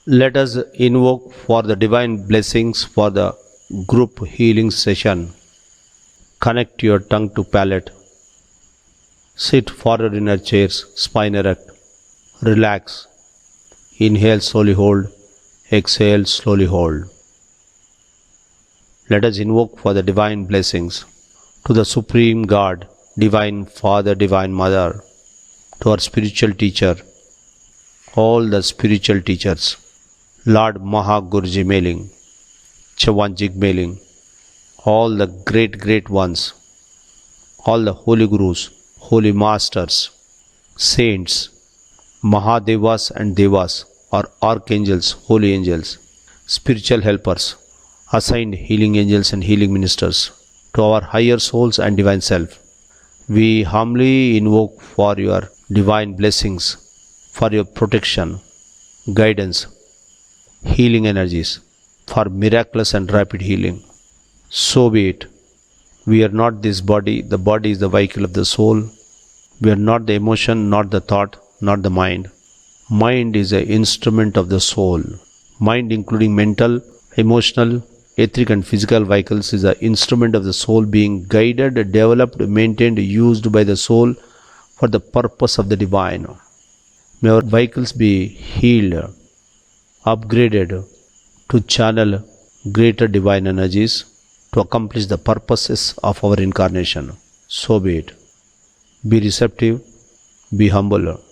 Let us invoke for the divine blessings for the group healing session. Connect your tongue to palate. Sit forward in your chairs, spine erect. Relax. Inhale, slowly hold. Exhale, slowly hold. Let us invoke for the divine blessings to the Supreme God, Divine Father, Divine Mother, to our spiritual teacher, all the spiritual teachers, Lord Mahagurji Meling, Chawanjig Meling, all the great ones, all the holy gurus, holy masters, saints, Mahadevas and Devas, or archangels, holy angels, spiritual helpers, assigned healing angels and healing ministers, to our higher souls and divine self. We humbly invoke for your divine blessings, for your protection, guidance, healing energies, for miraculous and rapid healing. So be it. We are not this body, the body is the vehicle of the soul. We are not the emotion, not the thought, not the mind. Mind is an instrument of the soul. Mind, including mental, emotional, etheric and physical vehicles, is an instrument of the soul being guided, developed, maintained, used by the soul for the purpose of the divine. May our vehicles be healed, upgraded to channel greater divine energies to accomplish the purposes of our incarnation. So be it. Be receptive, be humble.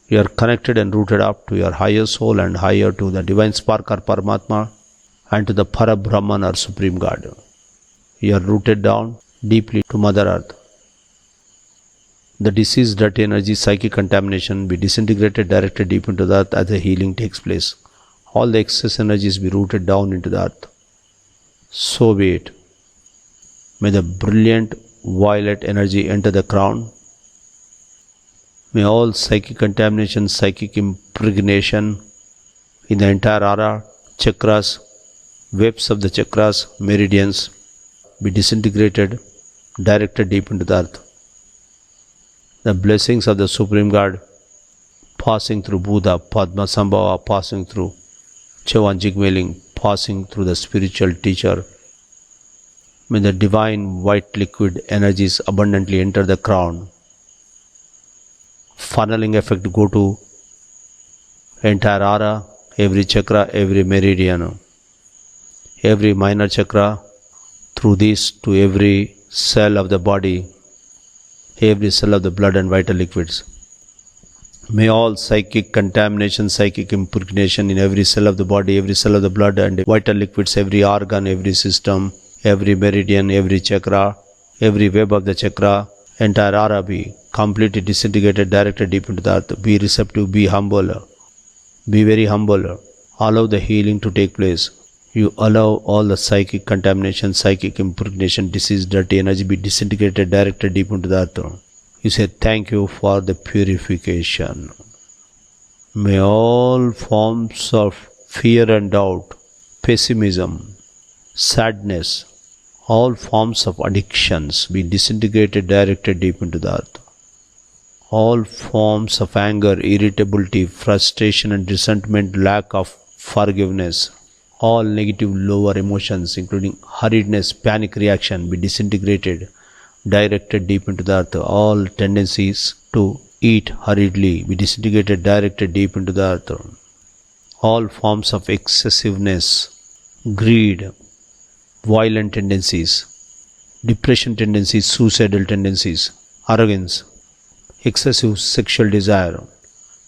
You are connected and rooted up to your higher soul and higher to the divine spark or Paramatma and to the Parabrahman or Supreme God. You are rooted down deeply to Mother Earth. The disease, dirty energy, psychic contamination be disintegrated, directed deep into the earth as the healing takes place. All the excess energies be rooted down into the earth. So be it. May the brilliant violet energy enter the crown. May all psychic contamination, psychic impregnation in the entire aura, chakras, webs of the chakras, meridians be disintegrated, directed deep into the earth. The blessings of the Supreme God passing through Buddha, Padmasambhava, passing through Chawanjig Meling, passing through the spiritual teacher. May the divine white liquid energies abundantly enter the crown. Funneling effect go to entire aura, every chakra, every meridian, every minor chakra, through this to every cell of the body, every cell of the blood and vital liquids. May all psychic contamination, psychic impregnation in every cell of the body, every cell of the blood and vital liquids, every organ, every system, every meridian, every chakra, every web of the chakra, entire aura be completely disintegrated, directed deep into the earth. Be receptive, be humble, be very humble. Allow the healing to take place. You allow all the psychic contamination, psychic impregnation, disease, dirty energy be disintegrated, directed deep into the earth. You say thank you for the purification. May all forms of fear and doubt, pessimism, sadness, all forms of addictions be disintegrated, directed deep into the earth. All forms of anger, irritability, frustration and resentment, lack of forgiveness, all negative lower emotions including hurriedness, panic reaction be disintegrated, directed deep into the earth. All tendencies to eat hurriedly be disintegrated, directed deep into the earth. All forms of excessiveness, greed, violent tendencies, depression tendencies, suicidal tendencies, arrogance, excessive sexual desire,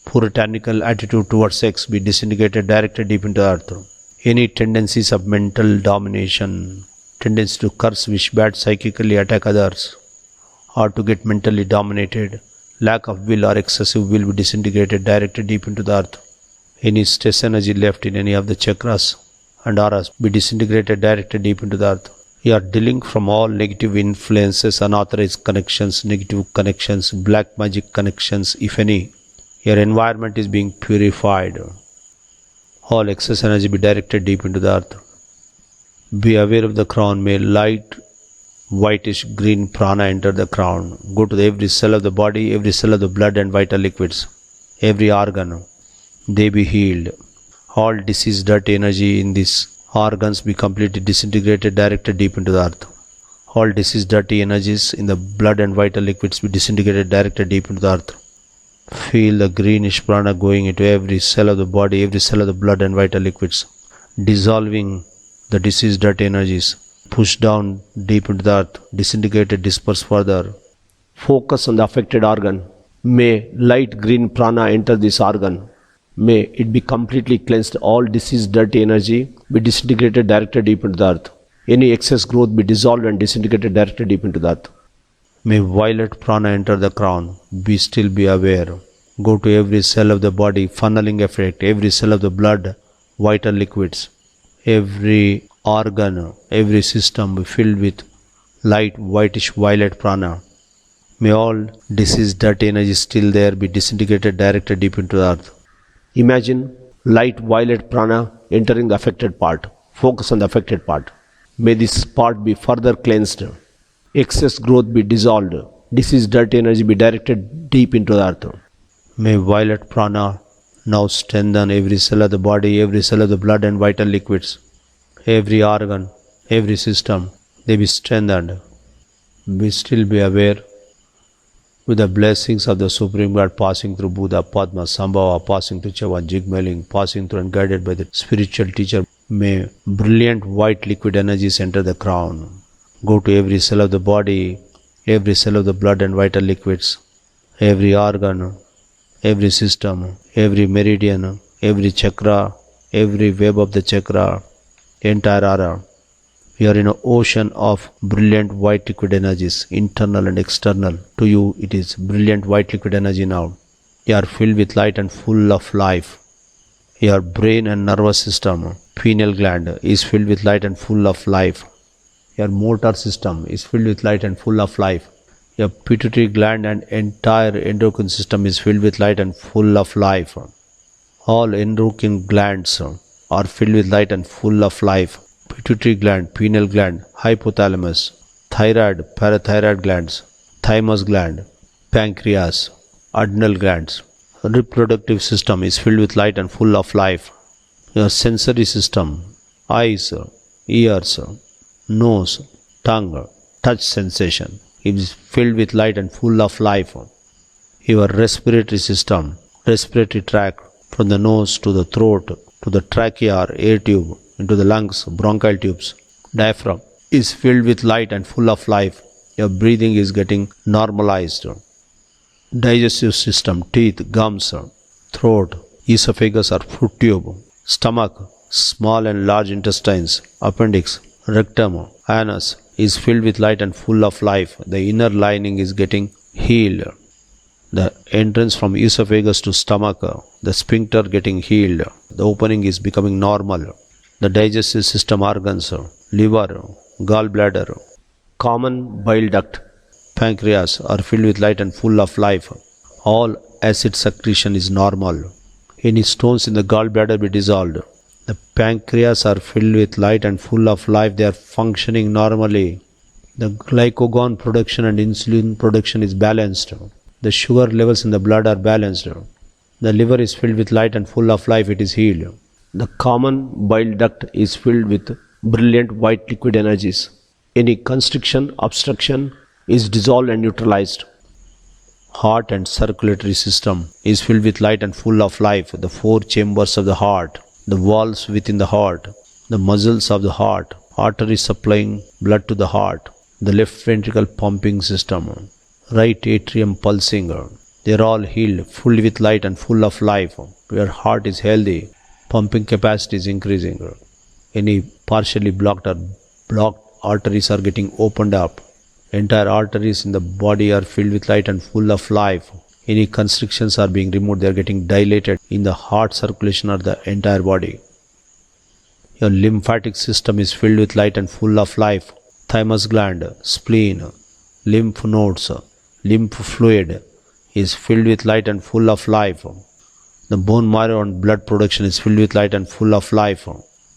puritanical attitude towards sex be disintegrated, directed deep into the earth. Any tendencies of mental domination, tendency to curse, wish bad, psychically attack others, or to get mentally dominated, lack of will or excessive will be disintegrated, directed deep into the earth. Any stress energy left in any of the chakras and auras be disintegrated, directed deep into the earth. You are dealing from all negative influences, unauthorized connections, negative connections, black magic connections, if any. Your environment is being purified. All excess energy be directed deep into the earth. Be aware of the crown. May light, whitish green prana enter the crown. Go to every cell of the body, every cell of the blood and vital liquids, every organ. They be healed. All disease, dirty energy in these organs be completely disintegrated, directed deep into the earth. All disease, dirty energies in the blood and vital liquids be disintegrated, directed deep into the earth. Feel the greenish prana going into every cell of the body, every cell of the blood and vital liquids, dissolving the disease, dirty energies. Push down deep into the earth, disintegrated, disperse further. Focus on the affected organ. May light green prana enter this organ. May it be completely cleansed. All disease, dirty energy be disintegrated, directed deep into the earth. Any excess growth be dissolved and disintegrated, directed deep into the earth. May violet prana enter the crown. Be still, be aware. Go to every cell of the body, funneling effect, every cell of the blood, vital liquids. Every organ, every system be filled with light whitish violet prana. May all disease, dirty energy still there be disintegrated, directed deep into the earth. Imagine light violet prana entering the affected part. Focus on the affected part. May this part be further cleansed. Excess growth be dissolved. Disease, dirty energy be directed deep into the earth. May violet prana now strengthen every cell of the body, every cell of the blood and vital liquids. Every organ, every system, they be strengthened. Be still, be aware. With the blessings of the Supreme God passing through Buddha, Padma, Sambhava, passing through Chavan, Jigmeling, passing through and guided by the spiritual teacher, may brilliant white liquid energies enter the crown. Go to every cell of the body, every cell of the blood and vital liquids, every organ, every system, every meridian, every chakra, every web of the chakra, entire aura. We are in an ocean of brilliant white liquid energies, internal and external. To you, it is brilliant white liquid energy now. You are filled with light and full of life. Your brain and nervous system, pineal gland, is filled with light and full of life. Your motor system is filled with light and full of life. Your pituitary gland and entire endocrine system is filled with light and full of life. All endocrine glands are filled with light and full of life. Pituitary gland, pineal gland, hypothalamus, thyroid, parathyroid glands, thymus gland, pancreas, adrenal glands. Reproductive system is filled with light and full of life. Your sensory system, eyes, ears, nose, tongue, touch sensation is filled with light and full of life. Your respiratory system, respiratory tract, from the nose to the throat, to the trachea or air tube, into the lungs, bronchial tubes, diaphragm, is filled with light and full of life. Your breathing is getting normalized. Digestive system, teeth, gums, throat, esophagus or foot tube, stomach, small and large intestines, appendix, rectum, anus is filled with light and full of life. The inner lining is getting healed. The entrance from esophagus to stomach, the sphincter getting healed. The opening is becoming normal. The digestive system organs, liver, gallbladder, common bile duct, pancreas are filled with light and full of life. All acid secretion is normal. Any stones in the gallbladder be dissolved. The pancreas are filled with light and full of life. They are functioning normally. The glycagon production and insulin production is balanced. The sugar levels in the blood are balanced. The liver is filled with light and full of life. It is healed. The common bile duct is filled with brilliant white liquid energies. Any constriction, obstruction is dissolved and neutralized. Heart and circulatory system is filled with light and full of life. The four chambers of the heart, the valves within the heart, the muscles of the heart, arteries supplying blood to the heart, the left ventricle pumping system, right atrium pulsing. They are all healed, full with light and full of life. Your heart is healthy. Pumping capacity is increasing. Any partially blocked arteries are getting opened up. Entire arteries in the body are filled with light and full of life. Any constrictions are being removed. They are getting dilated in the heart circulation of the entire body. Your lymphatic system is filled with light and full of life. Thymus gland, spleen, lymph nodes, lymph fluid is filled with light and full of life. The bone marrow and blood production is filled with light and full of life.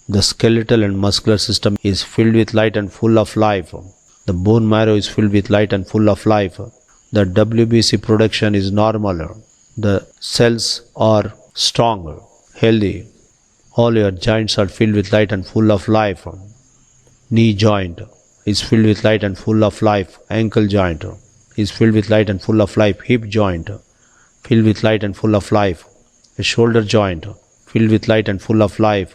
The skeletal and muscular system is filled with light and full of life. The bone marrow is filled with light and full of life. The WBC production is normal. The cells are strong, healthy. All your joints are filled with light and full of life. Knee joint is filled with light and full of life. Ankle joint is filled with light and full of life. Hip joint filled with light and full of life. A shoulder joint filled with light and full of life.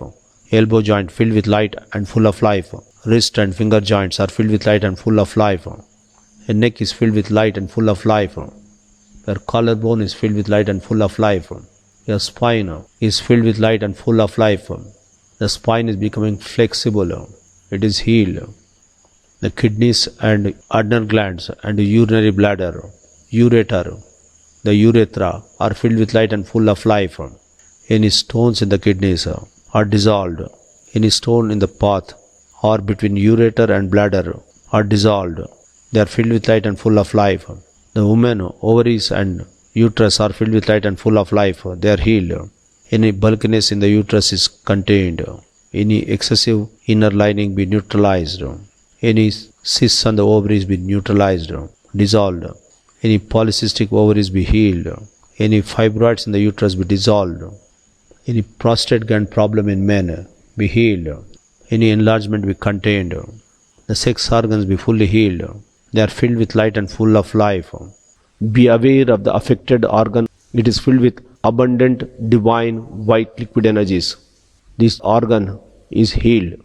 Elbow joint filled with light and full of life. Wrist and finger joints are filled with light and full of life. Your neck is filled with light and full of life. Your collarbone is filled with light and full of life. Your spine is filled with light and full of life. The spine is becoming flexible. It is healed. The kidneys and adrenal glands and the urinary bladder, ureter, the urethra are filled with light and full of life. Any stones in the kidneys are dissolved. Any stone in the path or between ureter and bladder are dissolved. They are filled with light and full of life. The woman ovaries and uterus are filled with light and full of life. They are healed. Any bulkiness in the uterus is contained. Any excessive inner lining be neutralized. Any cysts on the ovaries be neutralized, dissolved. Any polycystic ovaries be healed. Any fibroids in the uterus be dissolved. Any prostate gland problem in men be healed. Any enlargement be contained. The sex organs be fully healed. They are filled with light and full of life. Be aware of the affected organ. It is filled with abundant divine white liquid energies. This organ is healed.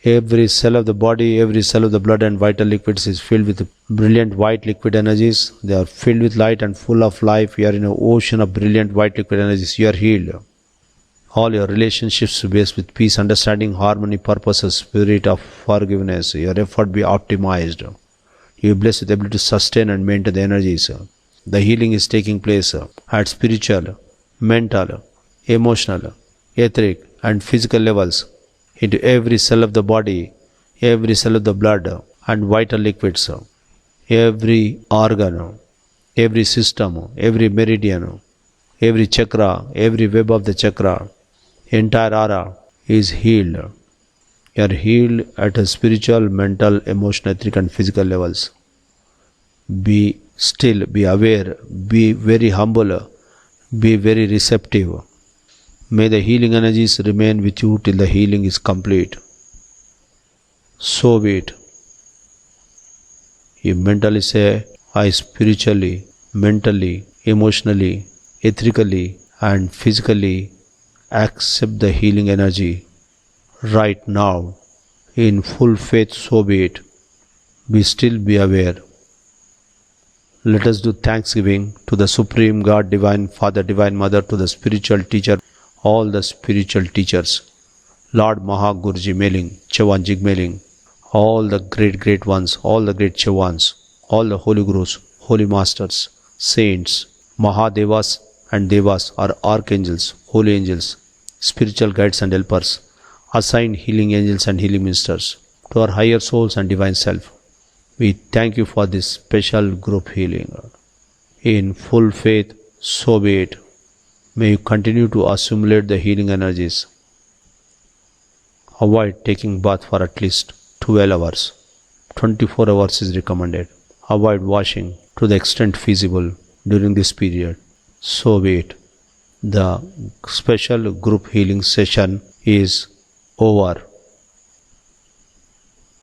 Every cell of the body, every cell of the blood and vital liquids is filled with brilliant white liquid energies. They are filled with light and full of life. You are in an ocean of brilliant white liquid energies. You are healed. All your relationships based with peace, understanding, harmony, purposes, spirit of forgiveness. Your effort be optimized. You are blessed with the ability to sustain and maintain the energies. The healing is taking place at spiritual, mental, emotional, etheric and physical levels, into every cell of the body, every cell of the blood and vital liquids, every organ, every system, every meridian, every chakra, every web of the chakra, entire aura is healed. You are healed at a spiritual, mental, emotional, etheric and physical levels. Be still, be aware, be very humble, be very receptive. May the healing energies remain with you till the healing is complete. So be it. You mentally say, I spiritually, mentally, emotionally, ethically and physically accept the healing energy right now. In full faith, so be it. Be still, be aware. Let us do thanksgiving to the Supreme God, Divine Father, Divine Mother, to the spiritual teacher, all the spiritual teachers, Lord Mahaguruji Meling, Chavan Jigmeling, all the great ones, all the great Chavans, all the holy gurus, holy masters, saints, Mahadevas and Devas are archangels, holy angels, spiritual guides and helpers, assigned healing angels and healing ministers, to our higher souls and divine self. We thank you for this special group healing. In full faith, so be it. May you continue to assimilate the healing energies. Avoid taking bath for at least 12 hours. 24 hours is recommended. Avoid washing to the extent feasible during this period. So be it. The special group healing session is over.